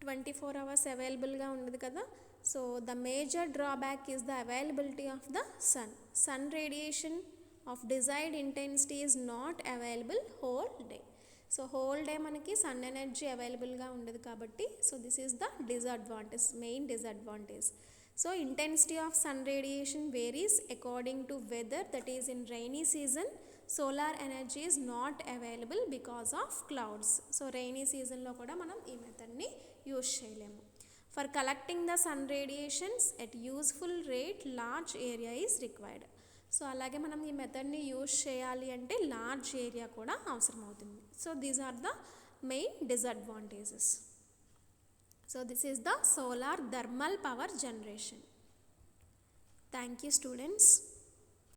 24 hours అవైలబుల్గా ఉండదు కదా. So the major drawback is the availability of the sun radiation of desired intensity is not available whole day. So whole day మనకి సన్ ఎనర్జీ అవైలబుల్గా ఉండదు కాబట్టి so this is the disadvantage, main disadvantage. So intensity of sun radiation varies according to weather, that is in rainy season solar energy is not available because of clouds. So rainy సీజన్లో కూడా మనం ఈ మెథడ్ని use చేయలేము. For collecting the sun radiations at useful rate large area is required. So అలాగే మనం ఈ మెథడ్ని యూజ్ చేయాలి అంటే లార్జ్ ఏరియా కూడా అవసరం అవుతుంది. So these are the main disadvantages. So this is the solar thermal power generation. Thank you students.